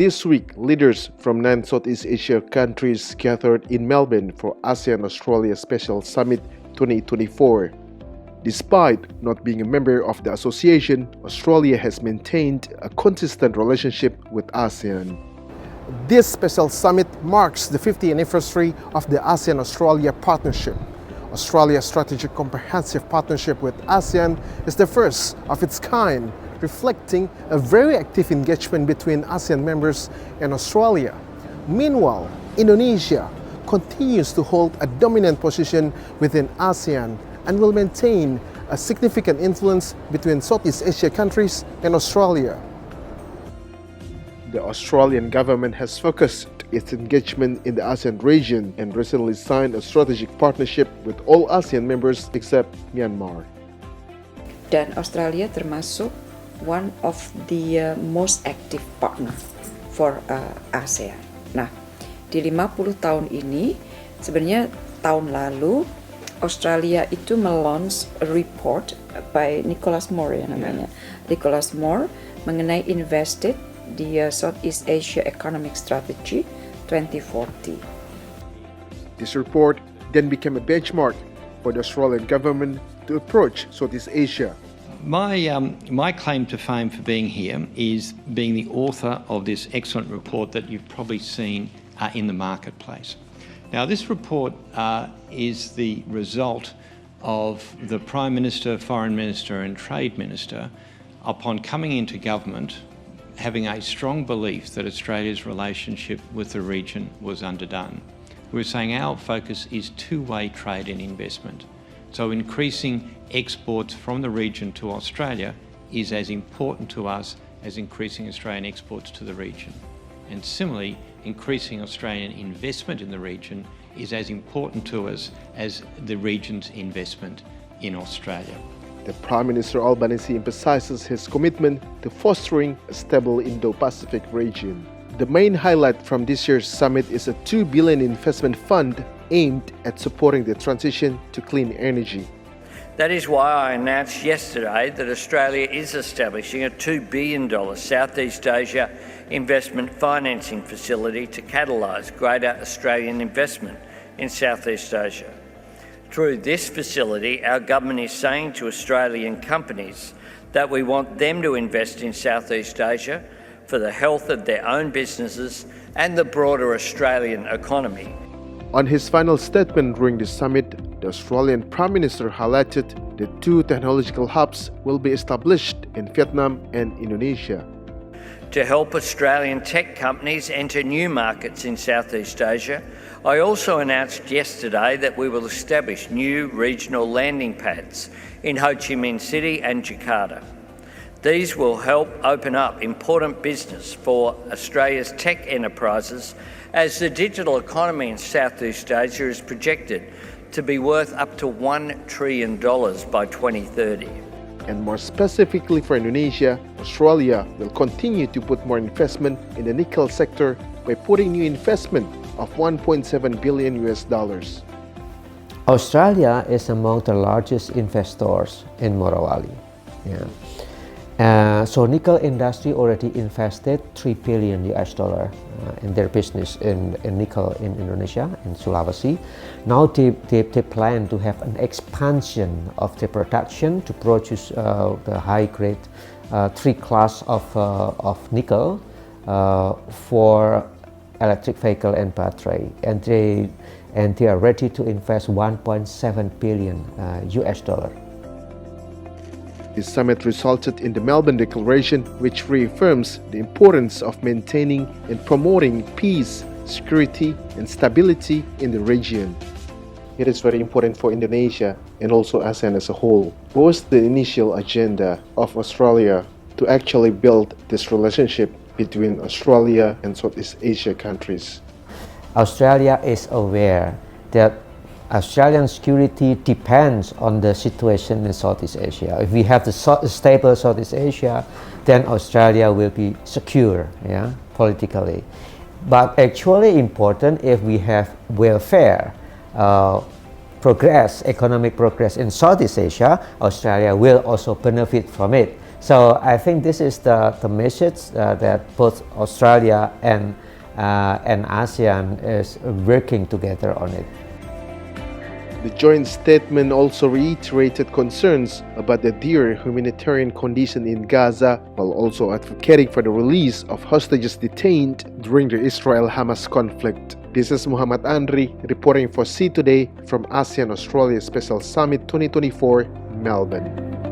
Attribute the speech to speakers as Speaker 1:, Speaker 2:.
Speaker 1: This week, leaders from 9 Southeast Asia countries gathered in Melbourne for ASEAN-Australia Special Summit 2024. Despite not being a member of the association, Australia has maintained a consistent relationship with ASEAN. This special summit marks the 50th anniversary of the ASEAN-Australia Partnership. Australia's strategic comprehensive partnership with ASEAN is the first of its kind, reflecting a very active engagement between ASEAN members and Australia. Meanwhile, Indonesia continues to hold a dominant position within ASEAN and will maintain a significant influence between Southeast Asia countries and Australia. The Australian government has focused its engagement in the ASEAN region and recently signed a strategic partnership with all ASEAN members except Myanmar.
Speaker 2: Dan Australia termasuk one of the most active partner for ASEAN. Nah, di 50 tahun ini, sebenarnya tahun lalu Australia itu melaunch a report by Nicholas Moore ya namanya. Nicholas Moore mengenai invested di Southeast Asia Economic Strategy 2040.
Speaker 1: This report then became a benchmark for the Australian government to approach Southeast Asia.
Speaker 3: My claim to fame for being here is being the author of this excellent report that you've probably seen in the marketplace. Now, this report is the result of the Prime Minister, Foreign Minister and Trade Minister, upon coming into government, having a strong belief that Australia's relationship with the region was underdone. We were saying our focus is two-way trade and investment. So increasing exports from the region to Australia is as important to us as increasing Australian exports to the region. And similarly, increasing Australian investment in the region is as important to us as the region's investment in Australia.
Speaker 1: The Prime Minister Albanese emphasizes his commitment to fostering a stable Indo-Pacific region. The main highlight from this year's summit is a $2 billion investment fund aimed at supporting the transition to clean energy.
Speaker 4: That is why I announced yesterday that Australia is establishing a $2 billion Southeast Asia investment financing facility to catalyse greater Australian investment in Southeast Asia. Through this facility, our government is saying to Australian companies that we want them to invest in Southeast Asia for the health of their own businesses and the broader Australian economy.
Speaker 1: On his final statement during the summit, the Australian Prime Minister highlighted that 2 technological hubs will be established in Vietnam and Indonesia.
Speaker 4: To help Australian tech companies enter new markets in Southeast Asia, I also announced yesterday that we will establish new regional landing pads in Ho Chi Minh City and Jakarta. These will help open up important business for Australia's tech enterprises as the digital economy in Southeast Asia is projected to be worth up to $1 trillion by 2030.
Speaker 1: And more specifically for Indonesia, Australia will continue to put more investment in the nickel sector by putting new investment of $1.7 billion.
Speaker 5: Australia is among the largest investors in Morowali. So nickel industry already invested $3 billion in their business in nickel in Indonesia, in Sulawesi. Now they plan to have an expansion of the production to produce the high-grade 3 class of nickel for electric vehicle and battery, and they are ready to invest $1.7 billion.
Speaker 1: This summit resulted in the Melbourne Declaration, which reaffirms the importance of maintaining and promoting peace, security, and stability in the region. It is very important for Indonesia and also ASEAN as a whole. What was the initial agenda of Australia to actually build this relationship between Australia and Southeast Asia countries?
Speaker 5: Australia is aware that Australian security depends on the situation in Southeast Asia. If we have the stable Southeast Asia, then Australia will be secure, politically. But actually important if we have welfare, progress, economic progress in Southeast Asia, Australia will also benefit from it. So I think this is the message that both Australia and ASEAN is working together on it.
Speaker 1: The joint statement also reiterated concerns about the dire humanitarian condition in Gaza, while also advocating for the release of hostages detained during the Israel-Hamas conflict. This is Mochamad Andri reporting for C Today from ASEAN-Australia Special Summit 2024, Melbourne.